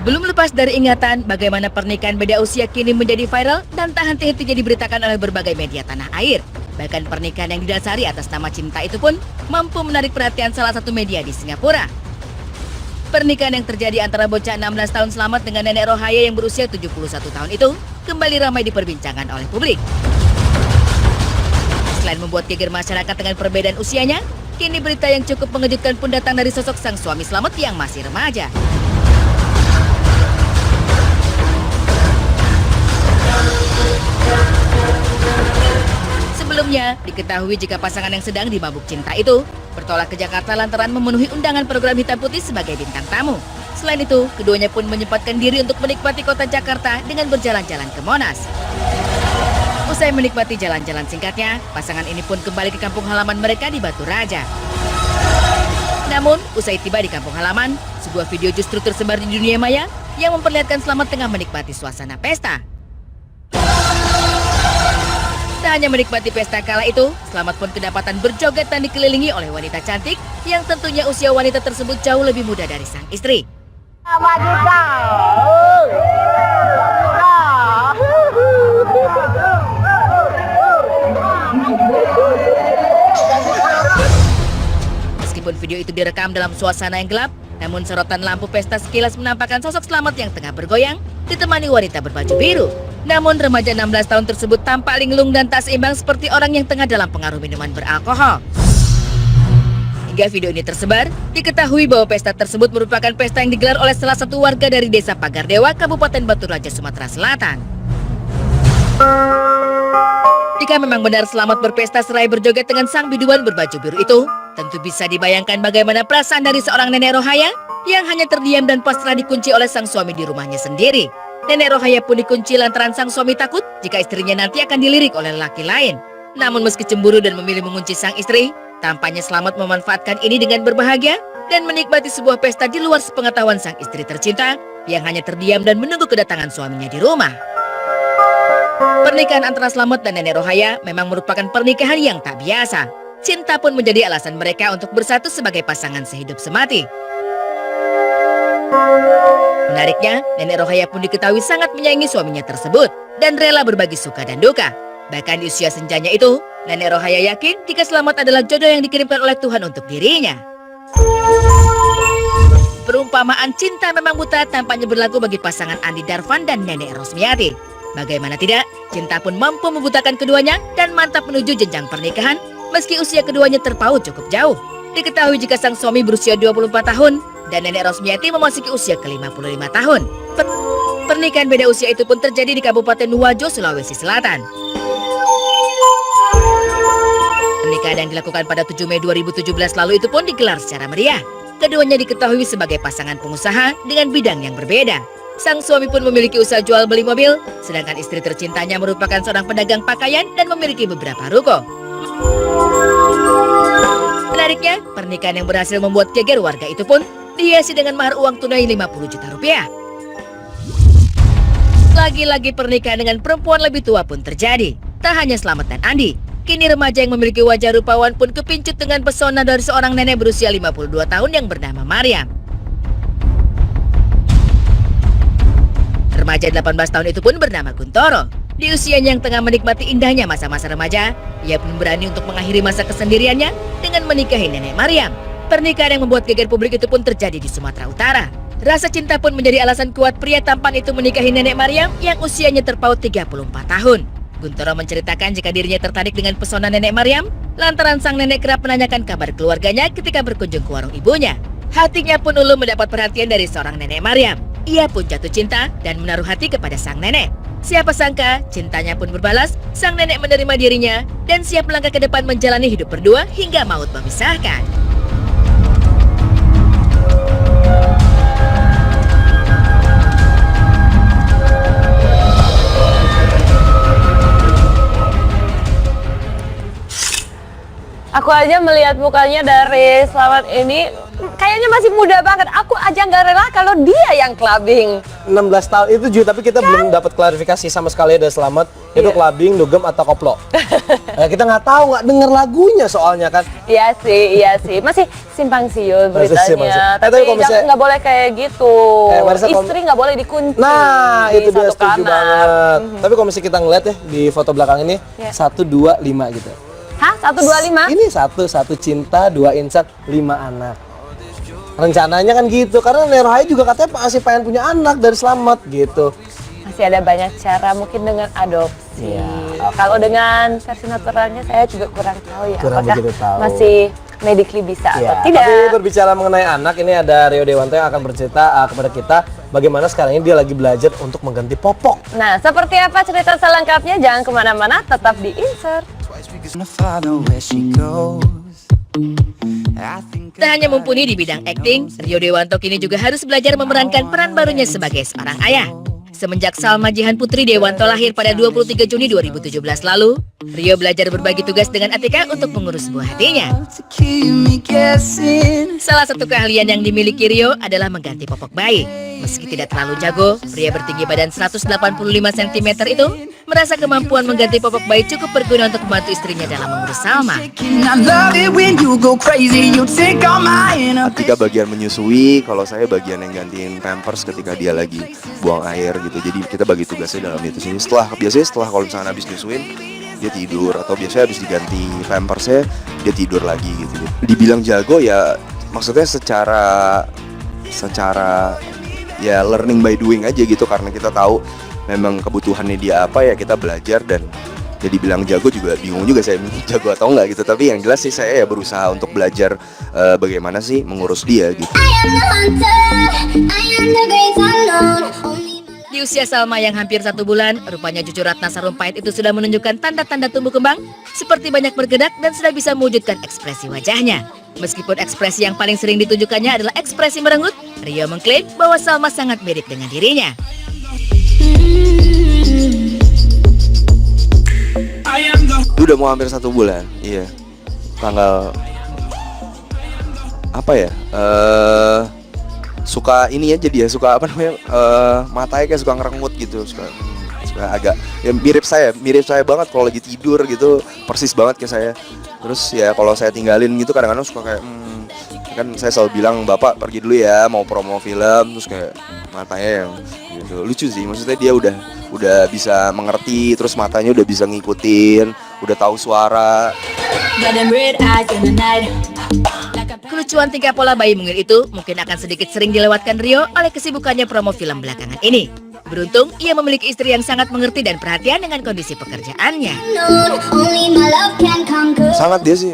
Belum lepas dari ingatan bagaimana pernikahan beda usia kini menjadi viral dan tak henti-hentinya diberitakan oleh berbagai media tanah air. Bahkan pernikahan yang didasari atas nama cinta itu pun mampu menarik perhatian salah satu media di Singapura. Pernikahan yang terjadi antara bocah 16 tahun Slamet dengan nenek Rohaya yang berusia 71 tahun itu kembali ramai diperbincangkan oleh publik. Selain membuat geger masyarakat dengan perbedaan usianya, kini berita yang cukup mengejutkan pun datang dari sosok sang suami Slamet yang masih remaja. Sebelumnya, diketahui jika pasangan yang sedang dimabuk cinta itu bertolak ke Jakarta lantaran memenuhi undangan program Hitam Putih sebagai bintang tamu. Selain itu, keduanya pun menyempatkan diri untuk menikmati kota Jakarta dengan berjalan-jalan ke Monas. Usai menikmati jalan-jalan singkatnya, pasangan ini pun kembali ke kampung halaman mereka di Batu Raja. Namun, usai tiba di kampung halaman, sebuah video justru tersebar di dunia maya yang memperlihatkan Slamet tengah menikmati suasana pesta. Tak hanya menikmati pesta kala itu, Slamet pun kedapatan berjoget dan dikelilingi oleh wanita cantik yang tentunya usia wanita tersebut jauh lebih muda dari sang istri. Meskipun video itu direkam dalam suasana yang gelap, namun sorotan lampu pesta sekilas menampakkan sosok Slamet yang tengah bergoyang ditemani wanita berbaju biru. Namun remaja 16 tahun tersebut tampak linglung dan tak seimbang seperti orang yang tengah dalam pengaruh minuman beralkohol. Hingga video ini tersebar, diketahui bahwa pesta tersebut merupakan pesta yang digelar oleh salah satu warga dari Desa Pagardewa, Kabupaten Batu Raja, Sumatera Selatan. Jika memang benar Slamet berpesta seraya berjoget dengan sang biduan berbaju biru itu, tentu bisa dibayangkan bagaimana perasaan dari seorang nenek Rohaya yang hanya terdiam dan pasrah dikunci oleh sang suami di rumahnya sendiri. Nenek Rohaya pun dikunci lantaran sang suami takut jika istrinya nanti akan dilirik oleh laki lain. Namun meski cemburu dan memilih mengunci sang istri, tampaknya Slamet memanfaatkan ini dengan berbahagia dan menikmati sebuah pesta di luar sepengetahuan sang istri tercinta yang hanya terdiam dan menunggu kedatangan suaminya di rumah. Pernikahan antara Slamet dan nenek Rohaya memang merupakan pernikahan yang tak biasa. Cinta pun menjadi alasan mereka untuk bersatu sebagai pasangan sehidup semati. Menariknya, nenek Rohaya pun diketahui sangat menyayangi suaminya tersebut dan rela berbagi suka dan duka. Bahkan di usia senjanya itu, nenek Rohaya yakin jika Slamet adalah jodoh yang dikirimkan oleh Tuhan untuk dirinya. Perumpamaan cinta memang buta tampaknya berlaku bagi pasangan Andi Darvan dan Nenek Rosmiati. Bagaimana tidak, cinta pun mampu membutakan keduanya dan mantap menuju jenjang pernikahan meski usia keduanya terpaut cukup jauh. Diketahui jika sang suami berusia 24 tahun dan Nenek Rosmiati memasuki usia ke-55 tahun. Pernikahan beda usia itu pun terjadi di Kabupaten Wajo, Sulawesi Selatan. Pernikahan yang dilakukan pada 7 Mei 2017 lalu itu pun digelar secara meriah. Keduanya diketahui sebagai pasangan pengusaha dengan bidang yang berbeda. Sang suami pun memiliki usaha jual beli mobil, sedangkan istri tercintanya merupakan seorang pedagang pakaian dan memiliki beberapa ruko. Menariknya, pernikahan yang berhasil membuat geger warga itu pun dihiasi dengan mahar uang tunai 50 juta rupiah. Lagi-lagi pernikahan dengan perempuan lebih tua pun terjadi. Tak hanya Slamet dan Andi, kini remaja yang memiliki wajah rupawan pun kepincut dengan pesona dari seorang nenek berusia 52 tahun yang bernama Mariam. Remaja 18 tahun itu pun bernama Guntoro. Di usianya yang tengah menikmati indahnya masa-masa remaja, ia pun berani untuk mengakhiri masa kesendiriannya dengan menikahi nenek Mariam. Pernikahan yang membuat geger publik itu pun terjadi di Sumatera Utara. Rasa cinta pun menjadi alasan kuat pria tampan itu menikahi nenek Mariam yang usianya terpaut 34 tahun. Guntoro menceritakan jika dirinya tertarik dengan pesona nenek Mariam lantaran sang nenek kerap menanyakan kabar keluarganya ketika berkunjung ke warung ibunya. Hatinya pun ulum mendapat perhatian dari seorang nenek Mariam. Ia pun jatuh cinta dan menaruh hati kepada sang nenek. Siapa sangka, cintanya pun berbalas, sang nenek menerima dirinya dan siap melangkah ke depan menjalani hidup berdua hingga maut memisahkan. Aku aja melihat mukanya dari Slamet ini kayaknya masih muda banget. Aku aja nggak rela kalau dia yang clubbing. 16 tahun itu juga, tapi kita belum dapat klarifikasi sama sekali dari Selamat itu clubbing, dugem atau koplo. Kita nggak tahu, nggak denger lagunya soalnya kan. Iya sih, masih simpang siur beritanya. Tapi Tapi kalau misalnya- nggak boleh kayak gitu. Marisa, Istri nggak boleh dikunci. Nah, di itu dia, satu setuju kamar. banget. Tapi kalau misalnya kita ngeliat ya di foto belakang ini, 1, 2, 5 gitu. Hah? 125? Ini satu cinta, 2 insan, 5 anak. Rencananya kan gitu, karena Nerhai juga katanya masih pengen punya anak dari Selamat gitu. Masih ada banyak cara, mungkin dengan adopsi. Kalau dengan versi naturalnya saya juga kurang tahu ya. Kurang Apakah begitu tahu. masih medically bisa atau Ya, tidak? tapi berbicara mengenai anak, ini ada Rio Dewanto yang akan bercerita kepada kita bagaimana sekarang ini dia lagi belajar untuk mengganti popok. Nah, seperti apa cerita selengkapnya? Jangan kemana-mana, tetap di Insert. Tak hanya mumpuni di bidang akting, Rio Dewanto kini juga harus belajar memerankan peran barunya sebagai seorang ayah. Semenjak Salma Jihan Putri Dewanto lahir pada 23 Juni 2017 lalu, Rio belajar berbagi tugas dengan Atika untuk mengurus buah hatinya. Salah satu keahlian yang dimiliki Rio adalah mengganti popok bayi. Meski tidak terlalu jago, pria bertinggi badan 185 cm itu merasa kemampuan mengganti popok bayi cukup berguna untuk membantu istrinya dalam mengurus Salma. Atika bagian menyusui, kalau saya bagian yang gantiin pampers ketika dia lagi buang air gitu. Jadi kita bagi tugasnya dalam itu sini. Biasanya setelah kalau misalnya habis nyusuin dia tidur, atau biasanya habis diganti pampersnya dia tidur lagi gitu. Dibilang jago ya maksudnya secara ya learning by doing aja gitu, karena kita tahu memang kebutuhannya dia apa ya kita belajar. Dan jadi bilang jago juga bingung juga saya jago atau enggak gitu, tapi yang jelas sih saya ya berusaha untuk belajar bagaimana sih mengurus dia gitu. Di usia Salma yang hampir 1 bulan, rupanya cucu Ratna Sarumpait itu sudah menunjukkan tanda-tanda tumbuh kembang, seperti banyak bergerak dan sudah bisa mewujudkan ekspresi wajahnya. Meskipun ekspresi yang paling sering ditunjukkannya adalah ekspresi merenggut, Rio mengklaim bahwa Salma sangat mirip dengan dirinya. Udah mau hampir 1 bulan, iya. Tanggal apa ya? Suka ini aja dia, suka apa namanya? Matanya kayak suka ngerengut gitu, suka agak ya mirip saya banget kalau lagi tidur gitu, persis banget kayak saya. Terus ya kalau saya tinggalin gitu kadang-kadang suka kayak kan saya selalu bilang bapak pergi dulu ya mau promo film, terus kayak matanya yang gitu. Lucu sih, maksudnya dia udah bisa mengerti, terus matanya udah bisa ngikutin, udah tahu suara. Kelucuan tingkah pola bayi mungil itu mungkin akan sedikit sering dilewatkan Rio oleh kesibukannya promo film belakangan ini. Beruntung, ia memiliki istri yang sangat mengerti dan perhatian dengan kondisi pekerjaannya. Sangat dia sih.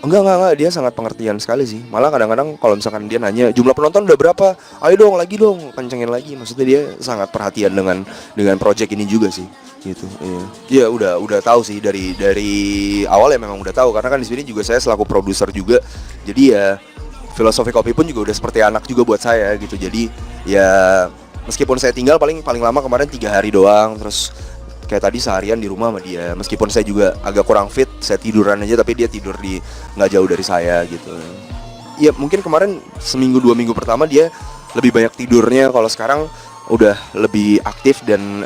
Enggak, dia sangat pengertian sekali sih. Malah kadang-kadang kalau misalkan dia nanya jumlah penonton udah berapa, ayo dong lagi dong, kencengin lagi. Maksudnya dia sangat perhatian dengan project ini juga sih, gitu. Iya, udah tahu sih dari awal ya, memang udah tahu karena kan di sini juga saya selaku produser juga. Jadi ya filosofi kopi pun juga udah seperti anak juga buat saya gitu. Jadi ya meskipun saya tinggal paling lama kemarin 3 hari doang, terus kayak tadi seharian di rumah sama dia. Meskipun saya juga agak kurang fit, saya tiduran aja, tapi dia tidur di nggak jauh dari saya gitu. Ya mungkin kemarin seminggu 2 minggu pertama dia lebih banyak tidurnya. Kalau sekarang udah lebih aktif dan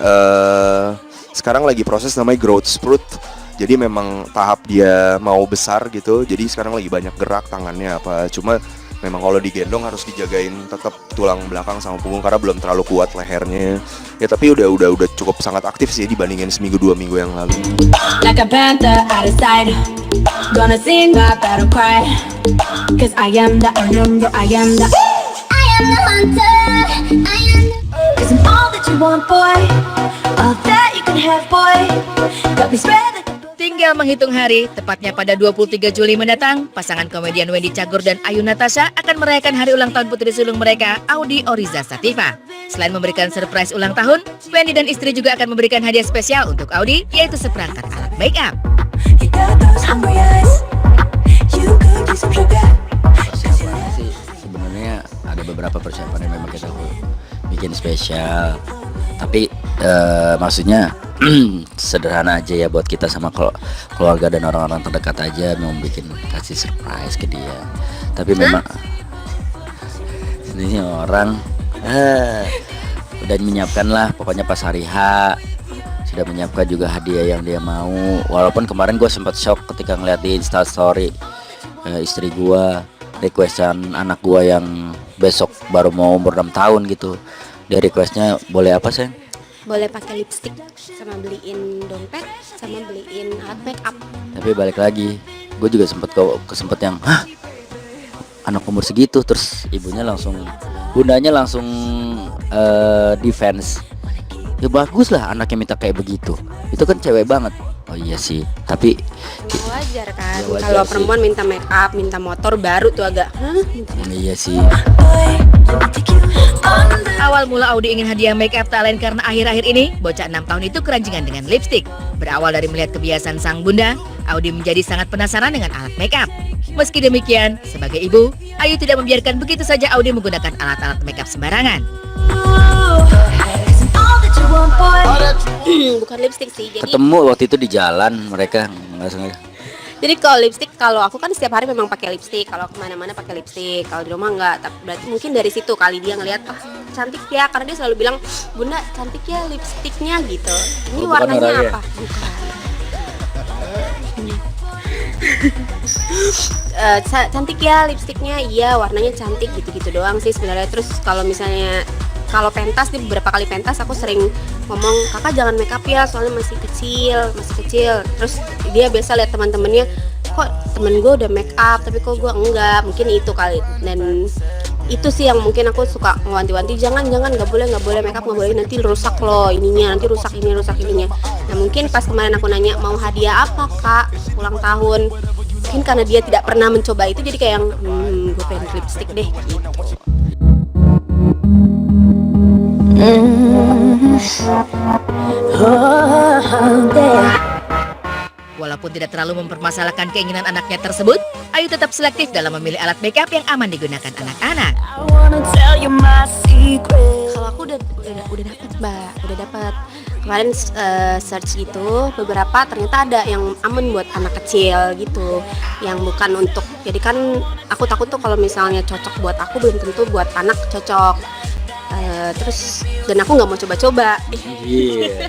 sekarang lagi proses namanya growth spurt. Jadi memang tahap dia mau besar gitu. Jadi sekarang lagi banyak gerak tangannya apa. Cuma memang kalau digendong harus dijagain tetap tulang belakang sama punggung karena belum terlalu kuat lehernya. Ya tapi udah cukup sangat aktif sih dibandingin seminggu 2 minggu yang lalu. Like a panther out of sight, gonna sing my battle cry, 'cause I am the hunter, I am the hunter, I am the 'cause I'm all that you want, boy, all that you can have, boy, got me spread like a Tinggal menghitung hari, tepatnya pada 23 Juli mendatang, pasangan komedian Wendy Cagur dan Ayu Natasha akan merayakan hari ulang tahun putri sulung mereka, Audi Oriza Sativa. Selain memberikan surprise ulang tahun, Wendy dan istri juga akan memberikan hadiah spesial untuk Audi, yaitu seperangkat alat make up. you got those hungry eyes, you could use some sugar. Persiapannya sih sebenarnya ada beberapa persiapan yang memang kita bikin spesial. Tapi maksudnya sederhana aja ya buat kita sama keluarga dan orang-orang terdekat aja, mau bikin kasih surprise ke dia. Tapi memang ini orang udah menyiapkan lah, pokoknya pas hari H sudah menyiapkan juga hadiah yang dia mau. Walaupun kemarin gue sempat shock ketika ngeliat di Instastory istri gue requestan anak gue yang besok baru mau umur 6 tahun gitu. Dia requestnya boleh apa sayang? Boleh pakai lipstick, sama beliin dompet, sama beliin alat make up. Tapi balik lagi, gue juga sempet yang anak umur segitu, terus bundanya langsung defense. Ya bagus lah anaknya minta kayak begitu. Itu kan cewek banget. Oh iya sih, tapi Wajar kan, Ya, wajar kalau sih. perempuan minta make up, minta motor baru tuh agak, iya sih. Awal mula Audi ingin hadiah make up tak lain karena akhir-akhir ini bocah 6 tahun itu keranjingan dengan lipstik. Berawal dari melihat kebiasaan sang bunda, Audi menjadi sangat penasaran dengan alat make up. Meski demikian, sebagai ibu, Ayu tidak membiarkan begitu saja Audi menggunakan alat-alat make up sembarangan. bukan lipstick sih. Jadi Ketemu waktu itu di jalan mereka nggak sengaja. Jadi kalau lipstick, kalau aku kan setiap hari memang pakai lipstick. Kalau kemana-mana pakai lipstick. Kalau di rumah enggak. Tapi berarti mungkin dari situ kali dia ngelihat, cantik ya. Karena dia selalu bilang, Bunda cantik ya lipstiknya gitu. Ini Oh, bukan warnanya orangnya. apa? Bukan. Cantik ya lipstiknya, iya warnanya cantik gitu-gitu doang sih sebenarnya. Terus kalau misalnya pentas nih, beberapa kali pentas aku sering ngomong, kakak jangan make up ya soalnya masih kecil. Terus dia biasa lihat teman-temannya, kok temen gue udah make up tapi kok gue enggak, mungkin itu kali. Dan itu sih yang mungkin aku suka ngewanti-wanti, jangan nggak boleh make up, nggak boleh, nanti rusak loh ininya, nanti rusak ininya. Nah mungkin pas kemarin aku nanya mau hadiah apa kak ulang tahun, mungkin karena dia tidak pernah mencoba itu jadi kayak yang gue pengen lipstick deh gitu. Walaupun tidak terlalu mempermasalahkan keinginan anaknya tersebut, Ayu tetap selektif dalam memilih alat makeup yang aman digunakan anak-anak. Kalau aku udah dapet mbak, udah dapet kemarin search gitu beberapa, ternyata ada yang aman buat anak kecil gitu, yang bukan untuk, jadi kan aku takut tuh kalau misalnya cocok buat aku belum tentu buat anak cocok. Terus dan aku nggak mau coba-coba. Iya.